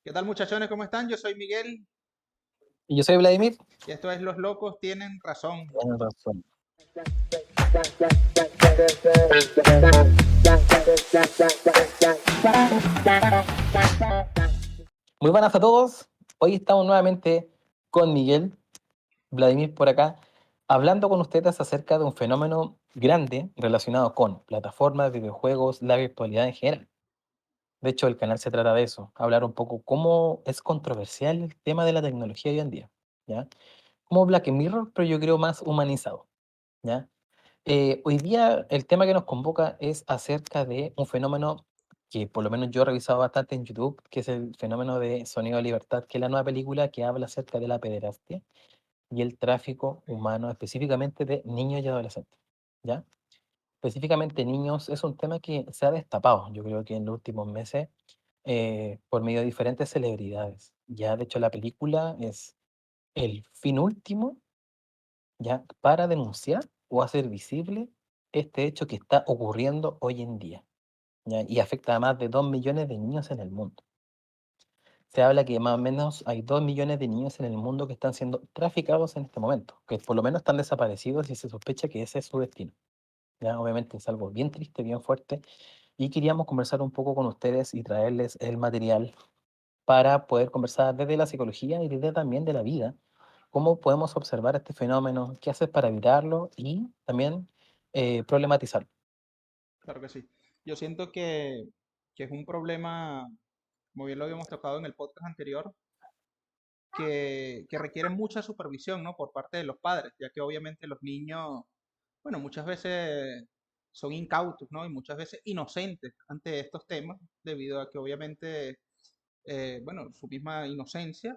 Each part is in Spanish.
¿Qué tal, muchachones? ¿Cómo están? Yo soy Miguel Y yo soy Vladimir. y esto es Los Locos Tienen Razón. Tienes razón. Muy buenas a todos. Hoy estamos nuevamente con Miguel, Vladimir por acá, hablando con ustedes acerca de un fenómeno grande relacionado con plataformas, videojuegos, la virtualidad en general. De hecho, el canal se trata de eso, hablar un poco cómo es controversial el tema de la tecnología hoy en día, ¿ya? Como Black Mirror, pero yo creo más humanizado, ¿ya? Hoy día el tema que nos convoca es acerca de un fenómeno que por lo menos yo he revisado bastante en YouTube, que es el fenómeno de Sonido de Libertad, que es la nueva película que habla acerca de la pederastia y el tráfico humano, específicamente de niños y adolescentes, ¿ya? Específicamente niños es un tema que se ha destapado, yo creo que en los últimos meses, por medio de diferentes celebridades. Ya, de hecho, la película es el fin último, ¿ya? Para denunciar o hacer visible este hecho que está ocurriendo hoy en día, ¿ya? Y afecta a más de 2 millones de niños en el mundo. Se habla que más o menos hay 2 millones de niños en el mundo que están siendo traficados en este momento, que por lo menos están desaparecidos y se sospecha que ese es su destino, ¿ya? Obviamente es algo bien triste, bien fuerte, y queríamos conversar un poco con ustedes y traerles el material para poder conversar desde la psicología y desde también de la vida, cómo podemos observar este fenómeno, qué haces para evitarlo y también problematizarlo. Claro que sí. Yo siento que es un problema, como bien lo habíamos tocado en el podcast anterior, que requiere mucha supervisión, ¿no? Por parte de los padres, ya que obviamente los niños, bueno, muchas veces son incautos, ¿no? Y muchas veces inocentes ante estos temas, debido a que obviamente bueno, su misma inocencia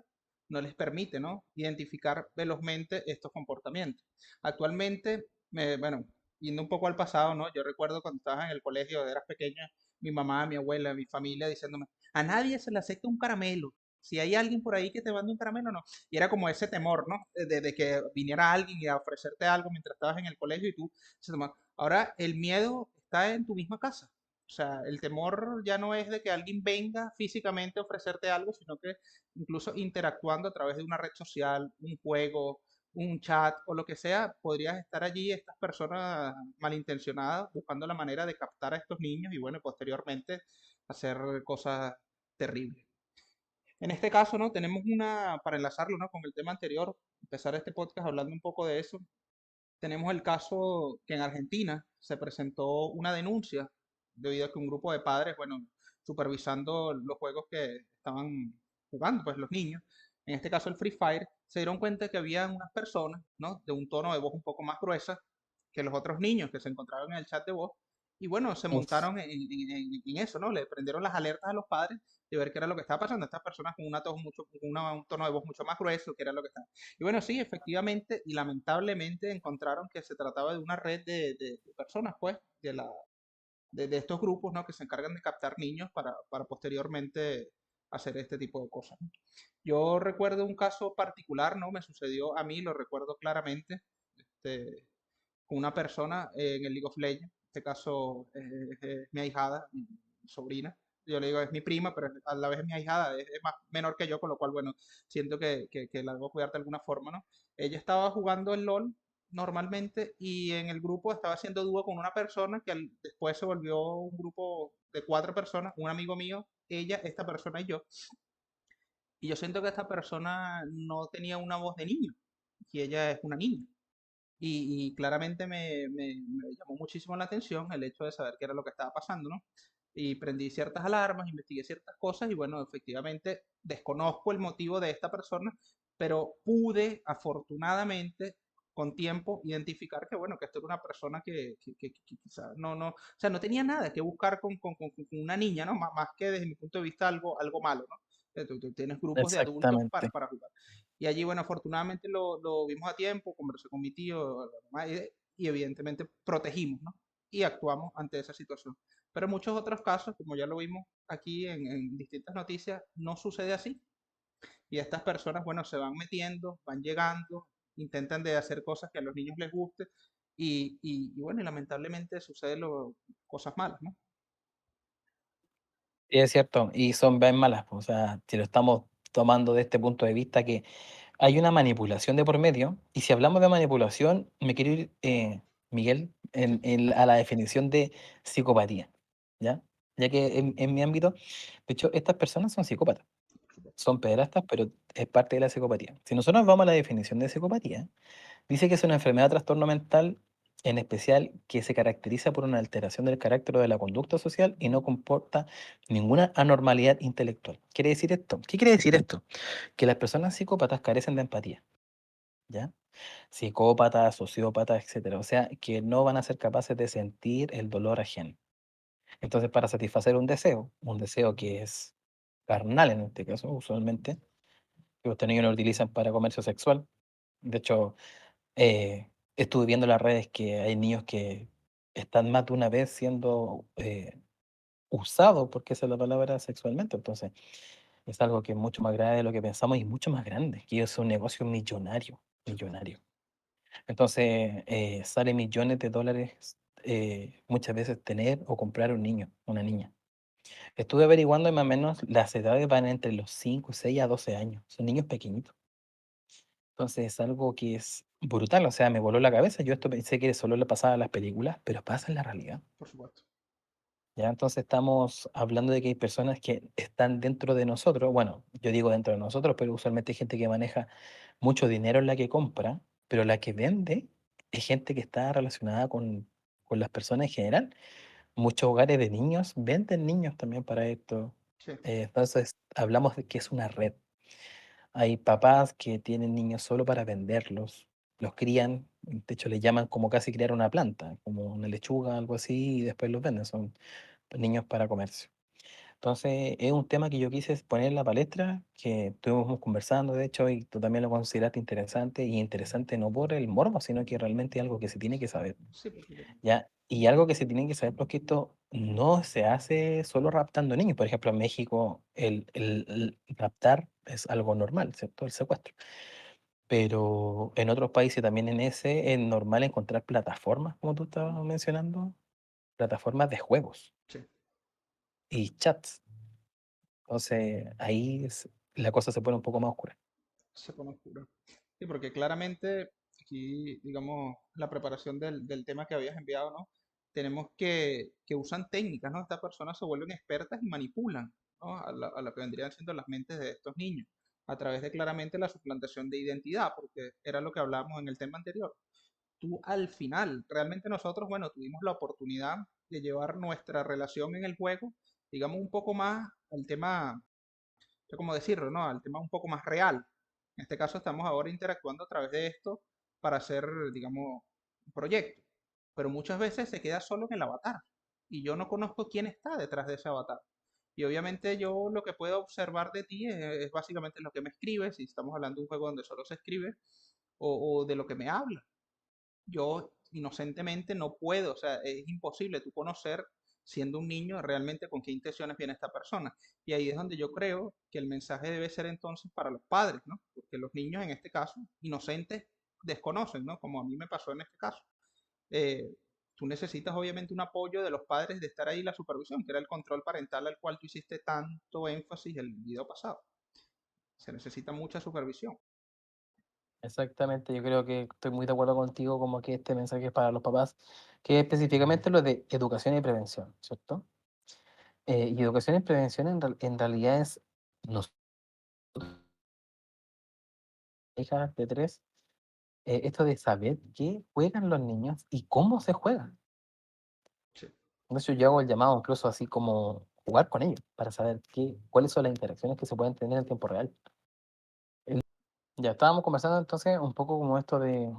no les permite, ¿no? Identificar velozmente estos comportamientos. Actualmente, bueno, yendo un poco al pasado, ¿no? Yo recuerdo cuando estabas en el colegio, eras pequeña, mi mamá, mi abuela, mi familia diciéndome, a nadie se le acepta un caramelo. Si hay alguien por ahí que te mande un caramelo, no. Y era como ese temor, ¿no? De que viniera alguien y a ofrecerte algo mientras estabas en el colegio y tú se tomaba. Ahora el miedo está en tu misma casa. O sea, el temor ya no es de que alguien venga físicamente a ofrecerte algo, sino que incluso interactuando a través de una red social, un juego, un chat o lo que sea, podrías estar allí estas personas malintencionadas buscando la manera de captar a estos niños y bueno, posteriormente hacer cosas terribles. En este caso, ¿no? Tenemos una, para enlazarlo, ¿no? Con el tema anterior, empezar este podcast hablando un poco de eso. Tenemos el caso que en Argentina se presentó una denuncia debido a que un grupo de padres, bueno, supervisando los juegos que estaban jugando, pues los niños, en este caso el Free Fire, se dieron cuenta que había unas personas, ¿no? De un tono de voz un poco más gruesa que los otros niños que se encontraban en el chat de voz. Y bueno, se Uf, montaron en eso, ¿no? Le prendieron las alertas a los padres de ver qué era lo que estaba pasando. Estas personas con, un tono de voz mucho más grueso, qué era lo que estaba. Y bueno, sí, efectivamente y lamentablemente encontraron que se trataba de una red de personas, pues, de estos grupos, ¿no? Que se encargan de captar niños para posteriormente hacer este tipo de cosas, ¿no? Yo recuerdo un caso particular, ¿no? Me sucedió a mí, lo recuerdo claramente, este, con una persona en el League of Legends. En este caso es mi ahijada, mi sobrina. Yo le digo, es mi prima, pero a la vez es mi ahijada, es más menor que yo, con lo cual, bueno, siento que la debo cuidar de alguna forma, ¿no? Ella estaba jugando el LOL normalmente y en el grupo estaba haciendo dúo con una persona que después se volvió un grupo de cuatro personas, un amigo mío, ella, esta persona y yo. Y yo siento que esta persona no tenía una voz de niño y ella es una niña. Y claramente me llamó muchísimo la atención el hecho de saber qué era lo que estaba pasando, ¿no? Y prendí ciertas alarmas, investigué ciertas cosas y bueno, efectivamente desconozco el motivo de esta persona, pero pude afortunadamente con tiempo identificar que bueno, que esto era una persona que quizá no, o sea, no tenía nada que buscar con una niña, ¿no? Más que desde mi punto de vista algo malo, ¿no? Tú tienes grupos de adultos exactamente. para jugar. Y allí, bueno, afortunadamente lo vimos a tiempo, conversé con mi tío, la mamá, y evidentemente protegimos, ¿no? Y actuamos ante esa situación. Pero en muchos otros casos, como ya lo vimos aquí en distintas noticias, no sucede así. Y estas personas, bueno, se van metiendo, van llegando, intentan de hacer cosas que a los niños les guste y bueno, y lamentablemente suceden cosas malas, ¿no? Sí, es cierto, y son bien malas, pues, o sea, si lo estamos tomando de este punto de vista que hay una manipulación de por medio, y si hablamos de manipulación, me quiero ir, Miguel, Sí, a la definición de psicopatía, ¿ya? Ya que en mi ámbito, de hecho, estas personas son psicópatas, por supuesto. son pederastas, pero es parte de la psicopatía. Si nosotros vamos a la definición de psicopatía, dice que es una enfermedad trastorno mental, en especial que se caracteriza por una alteración del carácter o de la conducta social y no comporta ninguna anormalidad intelectual. ¿Quiere decir esto? ¿Qué quiere decir esto? Que las personas psicópatas carecen de empatía, ¿ya? Psicópatas, sociópatas, etcétera. O sea, que no van a ser capaces de sentir el dolor ajeno. Entonces, para satisfacer un deseo que es carnal en este caso, usualmente, que los niños lo utilizan para comercio sexual. De hecho, estuve viendo en las redes que hay niños que están más de una vez siendo usados, porque esa es la palabra, sexualmente. Entonces, es algo que es mucho más grave de lo que pensamos y mucho más grande, que es un negocio millonario, millonario. Entonces, sale millones de dólares muchas veces tener o comprar un niño, una niña. Estuve averiguando y más o menos las edades van entre los 5 6 a 12 años. Son niños pequeñitos. Entonces es algo que es brutal, o sea, me voló la cabeza. Yo esto pensé que solo le pasaba a las películas, pero pasa en la realidad. Por supuesto. Ya, entonces estamos hablando de que hay personas que están dentro de nosotros, bueno, yo digo dentro de nosotros, pero usualmente hay gente que maneja mucho dinero en la que compra, pero la que vende es gente que está relacionada con las personas en general. Muchos hogares de niños venden niños también para esto. Sí, Entonces hablamos de que es una red. Hay papás que tienen niños solo para venderlos, los crían, de hecho le llaman como casi criar una planta, como una lechuga, algo así, y después los venden, son niños para comercio. Entonces es un tema que yo quise poner en la palestra, que estuvimos conversando, de hecho, y tú también lo consideraste interesante, y interesante no por el morbo, sino que realmente es algo que se tiene que saber. sí, por supuesto. ¿Ya? Y algo que se tiene que saber, porque esto no se hace solo raptando niños. Por ejemplo, en México el raptar es algo normal, ¿cierto? El secuestro. Pero en otros países también en ese es normal encontrar plataformas, como tú estabas mencionando, plataformas de juegos Sí, y chats. Entonces ahí la cosa se pone un poco más oscura. se pone oscuro. Sí, porque claramente aquí, digamos, la preparación del tema que habías enviado, ¿no? Tenemos que usan técnicas, ¿no? Estas personas se vuelven expertas y manipulan, ¿no? A lo que vendrían siendo las mentes de estos niños, a través de claramente la suplantación de identidad, porque era lo que hablábamos en el tema anterior. Tú al final, realmente nosotros, bueno, tuvimos la oportunidad de llevar nuestra relación en el juego, digamos, un poco más al tema, no sé cómo decirlo, ¿no? Al tema un poco más real. En este caso estamos ahora interactuando a través de esto para hacer, digamos, un proyecto. Pero muchas veces se queda solo en el avatar. Y yo no conozco quién está detrás de ese avatar. Y obviamente yo lo que puedo observar de ti es básicamente lo que me escribes, si estamos hablando de un juego donde solo se escribe, o de lo que me habla. Yo inocentemente no puedo, o sea, es imposible tú conocer, siendo un niño, realmente con qué intenciones viene esta persona. Y ahí es donde yo creo que el mensaje debe ser entonces para los padres, ¿no? Porque los niños en este caso, inocentes, desconocen, ¿no? Como a mí me pasó en este caso. Eh, Tú necesitas obviamente un apoyo de los padres de estar ahí, la supervisión, que era el control parental al cual tú hiciste tanto énfasis el video pasado. Se necesita mucha supervisión. Exactamente, yo creo que estoy muy de acuerdo contigo, como que este mensaje es para los papás, que es específicamente lo de educación y prevención, ¿cierto? Y educación y prevención en realidad es nosotros, hijas de tres, esto de saber qué juegan los niños y cómo se juegan. Sí, Entonces yo hago el llamado incluso así como jugar con ellos para saber cuáles son las interacciones que se pueden tener en tiempo real. Ya estábamos conversando entonces un poco como esto de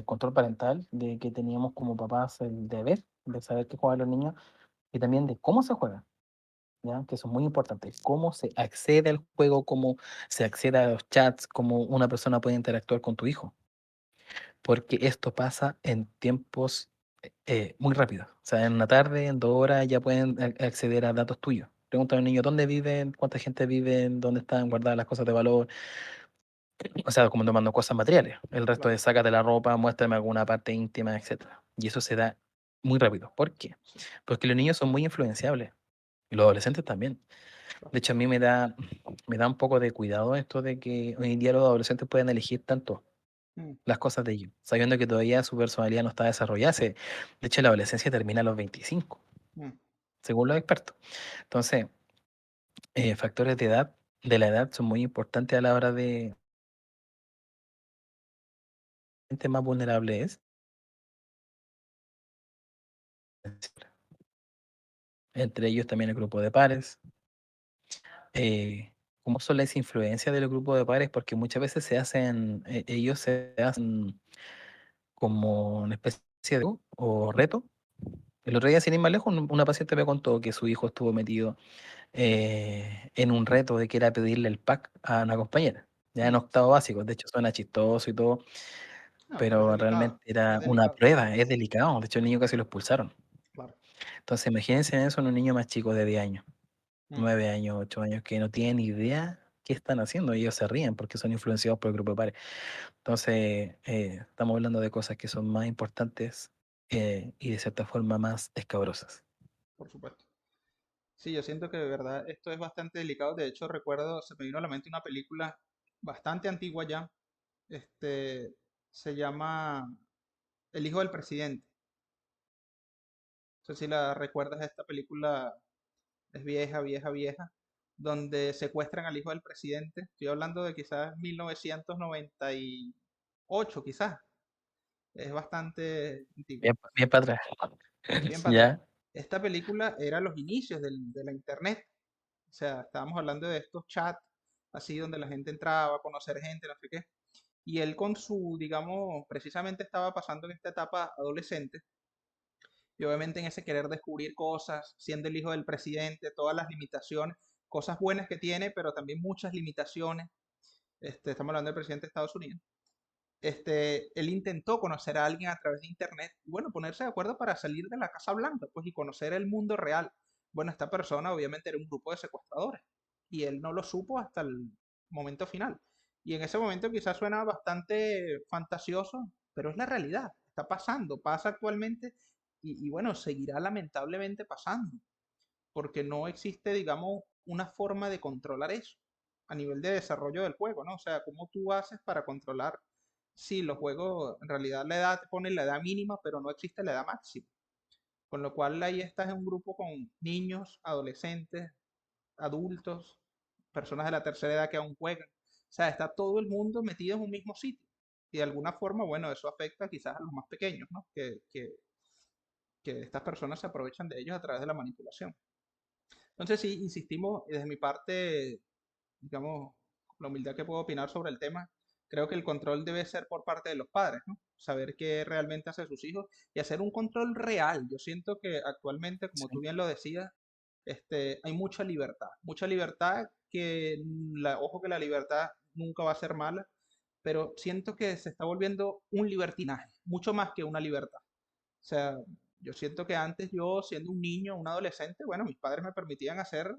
control parental, de que teníamos como papás el deber de saber qué juegan los niños y también de cómo se juega, ¿ya? Que eso es muy importante, cómo se accede al juego, cómo se accede a los chats, cómo una persona puede interactuar con tu hijo, porque esto pasa en tiempos muy rápidos. O sea, en una tarde, en 2 horas ya pueden acceder a datos tuyos. Pregunta a un niño dónde viven, cuánta gente vive, dónde están guardadas las cosas de valor. O sea, como tomando cosas materiales. El resto claro, es sácate la ropa, muéstrame alguna parte íntima, etcétera. Y eso se da muy rápido. ¿Por qué? sí, Porque los niños son muy influenciables. Y los adolescentes también. Claro. De hecho, a mí me da un poco de cuidado esto de que hoy en día los adolescentes pueden elegir tanto Mm, las cosas de ellos, sabiendo que todavía su personalidad no está desarrollada. De hecho, la adolescencia termina a los 25, mm, según los expertos. Entonces, factores de la edad son muy importantes a la hora de gente más vulnerable es. Entre ellos también el grupo de pares. ¿Cómo son las influencias del grupo de pares? Porque muchas veces ellos se hacen como una especie de o reto. El otro día, sin ir más lejos, una paciente me contó que su hijo estuvo metido en un reto de que era pedirle el pack a una compañera, ya en octavo sí. básico. De hecho, suena chistoso y todo, No, pero pero realmente es era una delicado, prueba, es delicado. De hecho, el niño casi lo expulsaron. claro. Entonces, imagínense eso en un niño más chico de 10 años, Mm, 9 años, 8 años, que no tienen ni idea qué están haciendo. Ellos se ríen porque son influenciados por el grupo de pares. Entonces, estamos hablando de cosas que son más importantes y de cierta forma más escabrosas. por supuesto. Sí, yo siento que de verdad esto es bastante delicado. De hecho, recuerdo, se me vino a la mente una película bastante antigua ya. Este, se llama El hijo del presidente. No sé si la recuerdas, esta película es vieja, vieja, vieja, donde secuestran al hijo del presidente. Estoy hablando de quizás 1998, quizás. Es bastante antigua. Bien, bien para atrás. Bien para atrás. Ya. Esta película era los inicios de la internet. O sea, estábamos hablando de estos chats así donde la gente entraba a conocer gente, no sé qué. Y él con su, digamos, precisamente estaba pasando en esta etapa adolescente. Y obviamente en ese querer descubrir cosas, siendo el hijo del presidente, todas las limitaciones, cosas buenas que tiene, pero también muchas limitaciones. Estamos hablando del presidente de Estados Unidos. Él intentó conocer a alguien a través de internet y bueno, ponerse de acuerdo para salir de la Casa Blanca, pues y conocer el mundo real. Bueno, esta persona obviamente era un grupo de secuestradores y él no lo supo hasta el momento final. Y en ese momento quizás suena bastante fantasioso, pero es la realidad, está pasando, pasa actualmente y bueno, seguirá lamentablemente pasando, porque no existe, digamos, una forma de controlar eso a nivel de desarrollo del juego, ¿no? O sea, ¿cómo tú haces para controlar si los juegos, en realidad la edad te pone la edad mínima, pero no existe la edad máxima? Con lo cual ahí estás en un grupo con niños, adolescentes, adultos, personas de la tercera edad que aún juegan. O sea, está todo el mundo metido en un mismo sitio. Y de alguna forma, bueno, eso afecta quizás a los más pequeños, ¿no? Que estas personas se aprovechan de ellos a través de la manipulación. Entonces, sí, insistimos, y desde mi parte, digamos, la humildad que puedo opinar sobre el tema, creo que el control debe ser por parte de los padres, ¿no? Saber qué realmente hacen sus hijos y hacer un control real. Yo siento que actualmente, como tú Sí, bien lo decías, hay mucha libertad que, ojo que la libertad nunca va a ser mala, pero siento que se está volviendo un libertinaje, mucho más que una libertad. O sea, yo siento que antes yo, siendo un niño, un adolescente, bueno, mis padres me permitían hacer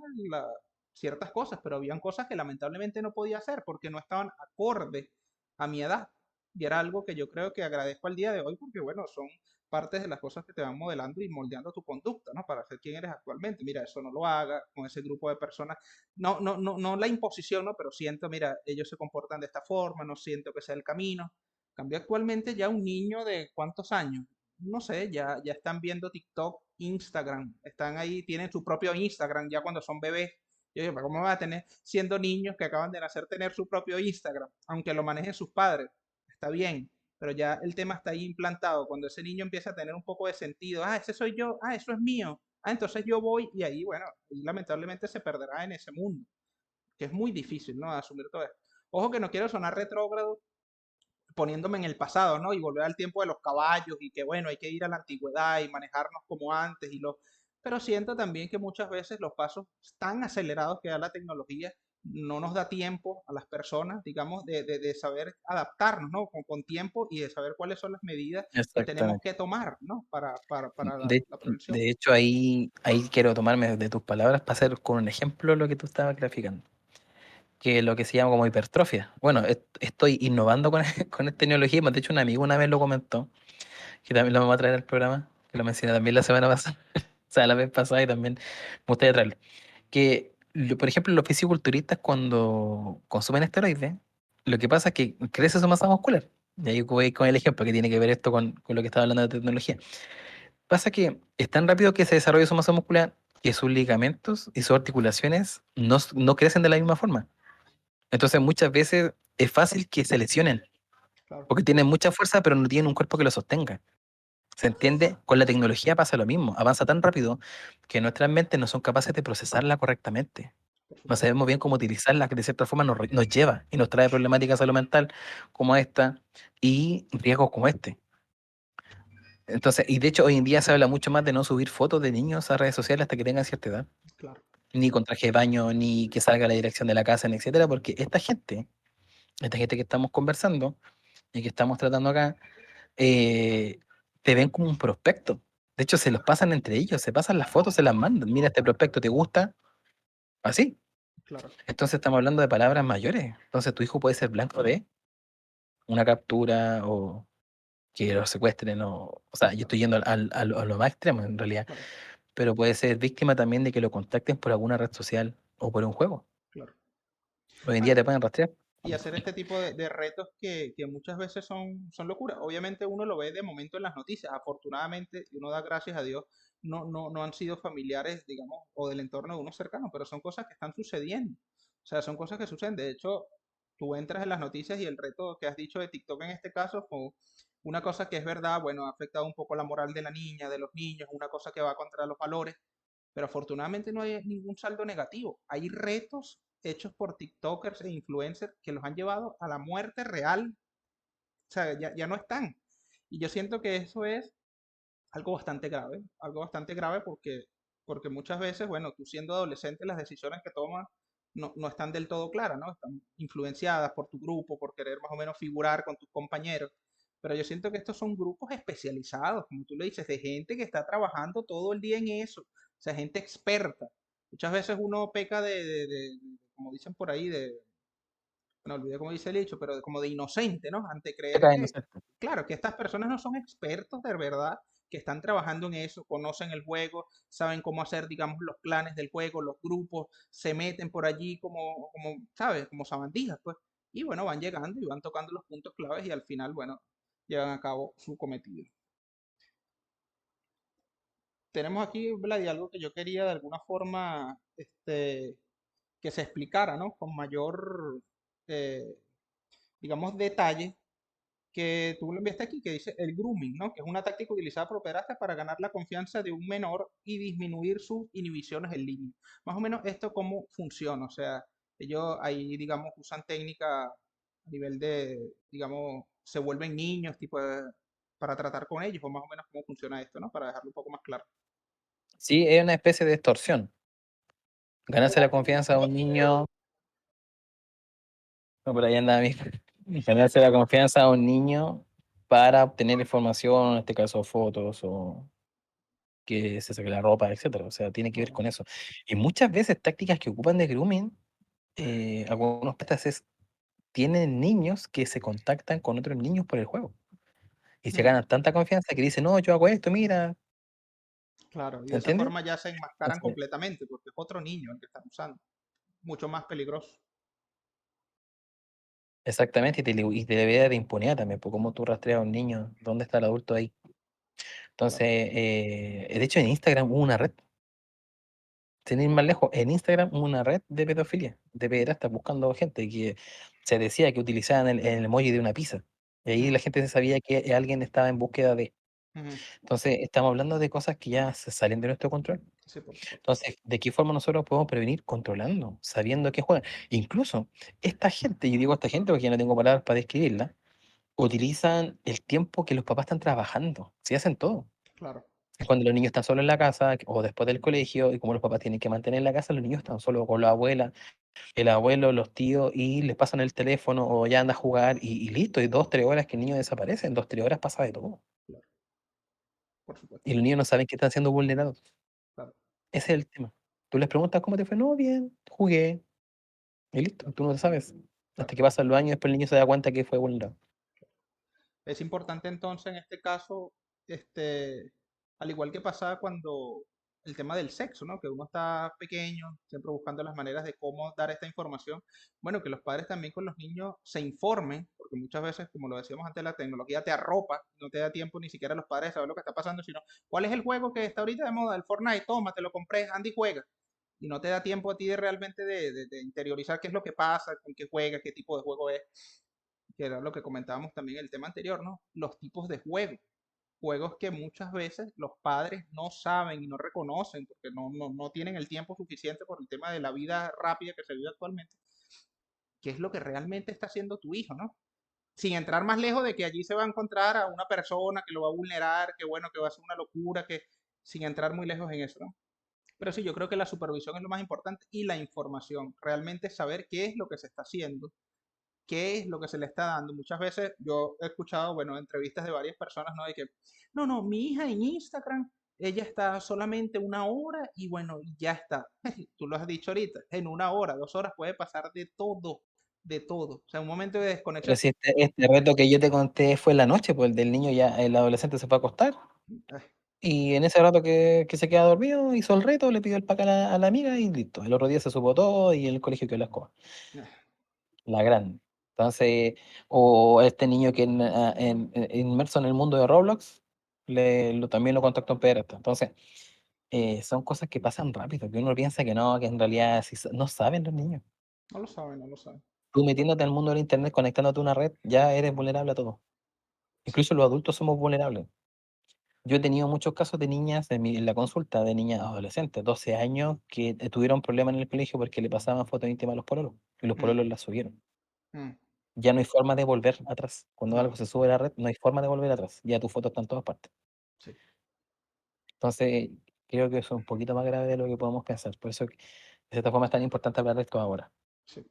ciertas cosas, pero habían cosas que lamentablemente no podía hacer porque no estaban acorde a mi edad. Y era algo que yo creo que agradezco al día de hoy porque, bueno, son partes de las cosas que te van modelando y moldeando tu conducta, ¿no? Para ser quien eres actualmente. Mira, eso no lo haga con ese grupo de personas. No, no, no, no la imposición, ¿no? Pero siento, mira, ellos se comportan de esta forma, no siento que sea el camino. Cambio actualmente ya un niño de cuántos años, no sé, ya están viendo TikTok, Instagram, están ahí, tienen su propio Instagram ya cuando son bebés. Yo digo, ¿pero cómo van a tener, siendo niños que acaban de nacer, tener su propio Instagram? Aunque lo manejen sus padres, está bien, pero ya el tema está ahí implantado. Cuando ese niño empieza a tener un poco de sentido, ese soy yo, eso es mío, entonces yo voy y ahí, bueno, y lamentablemente se perderá en ese mundo, que es muy difícil, ¿no? Asumir todo esto. Ojo que no quiero sonar retrógrado, poniéndome en el pasado, ¿no? Y volver al tiempo de los caballos y que bueno, hay que ir a la antigüedad y manejarnos como antes Pero siento también que muchas veces los pasos tan acelerados que da la tecnología no nos da tiempo a las personas, digamos, de saber adaptarnos, ¿no? Con tiempo y de saber cuáles son las medidas que tenemos exactamente. que tomar, ¿no? Para De, la prevención. de hecho, ahí quiero tomarme de tus palabras para hacer con un ejemplo lo que tú estabas graficando, que es lo que se llama como hipertrofia. Bueno, estoy innovando con esta neologismo. De hecho, un amigo una vez lo comentó, que también lo vamos a traer al programa, que lo mencioné también la semana pasada. sea, la vez pasada y también me gustaría traerlo. Que, por ejemplo, los fisiculturistas cuando consumen esteroides, lo que pasa es que crece su masa muscular. Y ahí voy con el ejemplo que tiene que ver esto con lo que estaba hablando de tecnología. Pasa que es tan rápido que se desarrolla su masa muscular que sus ligamentos y sus articulaciones no crecen de la misma forma. Entonces muchas veces es fácil que se lesionen, Claro, porque tienen mucha fuerza pero no tienen un cuerpo que lo sostenga. ¿Se entiende? Con la tecnología pasa lo mismo, avanza tan rápido que nuestras mentes no son capaces de procesarla correctamente. por No supuesto. sabemos bien cómo utilizarla, que de cierta forma nos lleva y nos trae problemáticas de salud mental como esta y riesgos como este. Entonces, y de hecho hoy en día se habla mucho más de no subir fotos de niños a redes sociales hasta que tengan cierta edad, Claro, ni con traje de baño, ni que salga a la dirección de la casa, ni etcétera, porque esta gente que estamos conversando y que estamos tratando acá, eh, te ven como un prospecto. De hecho, se los pasan entre ellos, se pasan las fotos, se las mandan. Mira, este prospecto te gusta, así. claro, Entonces estamos hablando de palabras mayores. Entonces tu hijo puede ser blanco de una captura o que lo secuestren o sea, yo claro, estoy yendo a lo más extremo en realidad, claro, pero puede ser víctima también de que lo contacten por alguna red social o por un juego. claro. Hoy en No, día te pueden rastrear. y hacer este tipo de retos que muchas veces son locuras. Obviamente uno lo ve de momento en las noticias. Afortunadamente, y uno da gracias a Dios, no han sido familiares, digamos, o del entorno de uno cercano, pero son cosas que están sucediendo. O sea, son cosas que suceden. De hecho, tú entras en las noticias y el reto que has dicho de TikTok en este caso fue una cosa que es verdad, bueno, ha afectado un poco la moral de la niña, de los niños, una cosa que va contra los valores, pero afortunadamente no hay ningún saldo negativo. Hay retos hechos por TikTokers e influencers que los han llevado a la muerte real. O sea, ya no están. Y yo siento que eso es algo bastante grave porque muchas veces, bueno, tú siendo adolescente, las decisiones que tomas no están del todo claras, ¿no? Están influenciadas por tu grupo, por querer más o menos figurar con tus compañeros. Pero yo siento que estos son grupos especializados, como tú le dices, de gente que está trabajando todo el día en eso. O sea, gente experta. Muchas veces uno peca como dicen por ahí, no olvidé cómo dice el dicho, pero como de inocente, ¿no? Ante creer Acá, no que, sé. claro, que estas personas no son expertos de verdad, que están trabajando en eso, conocen el juego, saben cómo hacer, digamos, los planes del juego, los grupos, se meten por allí ¿sabes? Como sabandijas, pues. Y bueno, van llegando y van tocando los puntos claves y al final, bueno, llevan a cabo su cometido. Tenemos aquí, Vlad, algo que yo quería de alguna forma, que se explicara, ¿no? Con mayor, eh, digamos, detalle que tú lo enviaste aquí, que dice el grooming, ¿no? Que es una táctica utilizada por pederastas para ganar la confianza de un menor y disminuir sus inhibiciones en línea. Más o menos esto cómo funciona, o sea, ellos ahí, digamos, usan técnica a nivel de, digamos, se vuelven niños, para tratar con ellos, o más o menos cómo funciona esto, ¿no? Para dejarlo un poco más claro. Sí, es una especie de extorsión. Ganarse la confianza de un niño. No, por ahí anda mi. Ganarse la confianza de un niño para obtener información, en este caso fotos o que se saque la ropa, etcétera. O sea, tiene que ver Claro. con eso. Y muchas veces tácticas que ocupan de grooming, algunos petas tienen niños que se contactan con otros niños por el juego. Y se Mm, ganan tanta confianza que dicen, no, yo hago esto, mira, claro, y ¿se de esa entiende? forma ya se enmascaran Entonces, completamente, porque es otro niño el que están usando, mucho más peligroso. exactamente, y te debería de impunidad también, por cómo tú rastreas a un niño, ¿dónde está el adulto ahí? Entonces, Claro. de hecho en Instagram hubo una red, sin ir más lejos, en Instagram hubo una red de pedofilia, de pederastas buscando gente que se decía que utilizaban el emoji de una pizza. Y ahí la Mm, gente se sabía que alguien estaba en búsqueda de. ujú. Entonces, estamos hablando de cosas que ya se salen de nuestro control. Sí, por supuesto. Entonces, ¿de qué forma nosotros podemos prevenir? Controlando, sabiendo que juegan. Incluso esta gente, y digo esta gente porque ya no tengo palabras para describirla, utilizan el tiempo que los papás están trabajando. Sí, hacen todo. Claro, Cuando los niños están solos en la casa o después del colegio, y como los papás tienen que mantener la casa, los niños están solos con la abuela, el abuelo, los tíos, y les pasan el teléfono o ya anda a jugar y listo. Y 2, 3 horas que el niño desaparece, en 2, 3 horas pasa de todo. claro, por supuesto. Y los niños no saben que están siendo vulnerados. Claro, Ese es el tema. Tú les preguntas cómo te fue, no, bien, jugué, y listo, claro, tú no lo sabes. claro. Hasta que pasan los años, después el niño se da cuenta que fue vulnerado. Es importante entonces en este caso, este, al igual que pasaba cuando el tema del sexo, ¿no? Que uno está pequeño, siempre buscando las maneras de cómo dar esta información. Bueno, que los padres también con los niños se informen, porque muchas veces, como lo decíamos antes, la tecnología te arropa, no te da tiempo ni siquiera a los padres de saber lo que está pasando, sino cuál es el juego que está ahorita de moda, el Fortnite, toma, te lo compré, Andy juega. Y no te da tiempo a ti de realmente de interiorizar qué es lo que pasa, con qué juega, qué tipo de juego es, que era lo que comentábamos también en el tema anterior, ¿no? Los tipos de juegos, juegos que muchas veces los padres no saben y no reconocen porque no tienen el tiempo suficiente por el tema de la vida rápida que se vive actualmente, qué es lo que realmente está haciendo tu hijo, ¿no? Sin entrar más lejos de que allí se va a encontrar a una persona que lo va a vulnerar, que bueno, que va a ser una locura, que sin entrar muy lejos en eso, ¿no? Pero sí, yo creo que la supervisión es lo más importante y la información, realmente saber qué es lo que se está haciendo, qué es lo que se le está dando. Muchas veces yo he escuchado, bueno, entrevistas de varias personas, ¿no? De que, no, mi hija en Instagram, ella está solamente 1 hora y bueno, y ya está. Tú lo has dicho ahorita, en 1 hora, 2 horas puede pasar de todo, de todo. O sea, un momento de Pero desconexión. si este reto que yo te conté fue en la noche, pues el del niño ya, el adolescente se fue a acostar Ay, y en ese rato que se queda dormido hizo el reto, le pidió el pack a la amiga y listo. El otro día se supo todo y en el colegio quedó la escoba, ay, la grande. Entonces, o este niño que inmerso en el mundo de Roblox, también lo contactó en pederasta. Entonces, son cosas que pasan rápido, que uno piensa que no, que en realidad no saben los niños. no lo saben, no lo saben. Tú metiéndote al mundo del internet, conectándote a una red, ya eres vulnerable a todo. Sí. Incluso los adultos somos vulnerables. Yo he tenido muchos casos de niñas en la consulta, de niñas adolescentes, 12 años, que tuvieron problemas en el colegio porque le pasaban fotos íntimas a los pololos y los Mm, pololos las subieron. mm, Ya no hay forma de volver atrás. Cuando no, algo se sube a la red, no hay forma de volver atrás. Ya tu foto está en todas partes. sí, Entonces, creo que eso es un poquito más grave de lo que podemos pensar. Por eso, de cierta forma, es tan importante hablar de esto ahora. sí.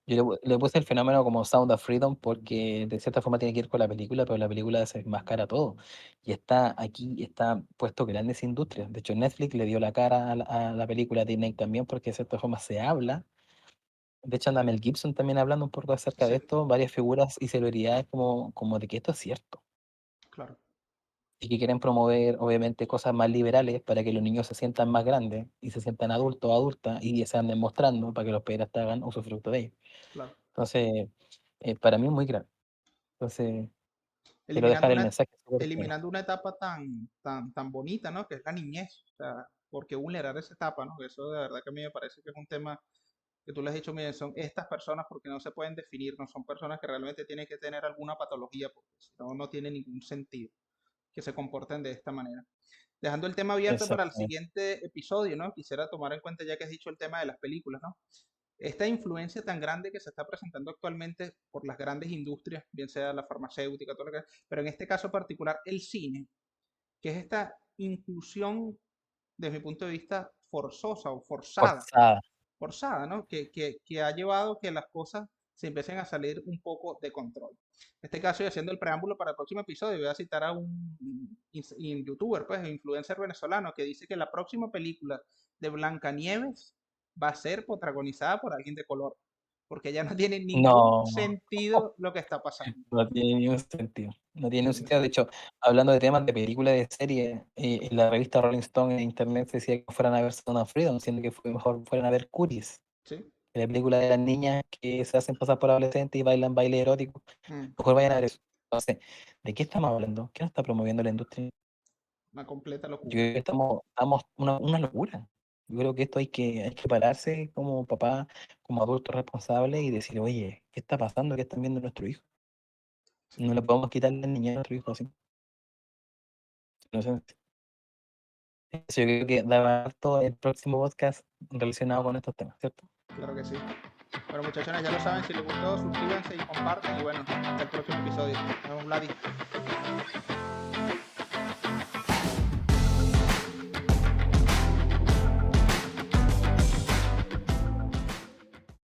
Yo le puse el fenómeno como Sound of Freedom porque de cierta forma tiene que ir con la película, pero la película desenmascara todo. Y está puesto grandes industrias. De hecho, Netflix le dio la cara a la película, Disney también, porque de cierta forma se habla. De hecho, anda Mel Gibson también hablando un poco acerca de Sí, esto, varias figuras y celebridades como de que esto es cierto. claro, Y que quieren promover, obviamente, cosas más liberales para que los niños se sientan más grandes y se sientan adultos o adultas y se anden mostrando para que los pederastas hagan usufructo de ellos. claro. Entonces, para mí es muy grave. Entonces, quiero eliminando dejar el una, mensaje súper claro. eliminando una etapa tan bonita, ¿no? Que es la niñez. O sea, ¿por qué vulnerar esa etapa, no? Eso de verdad que a mí me parece que es un tema que tú le has dicho, miren, son estas personas porque no se pueden definir, no son personas que realmente tienen que tener alguna patología, porque si no, no tiene ningún sentido que se comporten de esta manera. Dejando el tema abierto para el Exactamente. siguiente episodio, ¿no? Quisiera tomar en cuenta ya que has dicho el tema de las películas, ¿no? Esta influencia tan grande que se está presentando actualmente por las grandes industrias, bien sea la farmacéutica, todo lo que, pero en este caso particular el cine, que es esta inclusión, desde mi punto de vista, forzosa o Forzada. forzada, ¿no? Que ha llevado que las cosas se empiecen a salir un poco de control. En este caso, y haciendo el preámbulo para el próximo episodio, voy a citar a un youtuber, pues, influencer venezolano, que dice que la próxima película de Blancanieves va a ser protagonizada por alguien de color, porque ya no tiene ningún No, sentido lo que está pasando. no tiene ningún sentido. No tiene un Sí, sentido. De hecho, hablando de temas de películas, de series, en la revista Rolling Stone en internet se decía que fueran a ver Sound of Freedom, siendo que fue mejor fueran a ver Cuties, sí. la película de las niñas que se hacen pasar por adolescentes y bailan baile erótico. Mm, Mejor vayan a ver eso. Entonces, ¿de qué estamos hablando? ¿Qué nos está promoviendo la industria? una completa Yo locura. creo que estamos una locura. Yo creo que esto hay que pararse como papá, como adulto responsable y decir, oye, ¿qué está pasando? ¿Qué están viendo nuestro hijo? Sí, No le podemos quitar la niñez a nuestro hijo así. No sé. Yo creo que daba todo el próximo podcast relacionado con estos temas, ¿cierto? claro que sí. Bueno, muchachones, ya lo saben, si les gustó, suscríbanse y compartan. Y bueno, hasta el próximo episodio. Nos vemos, Vladi.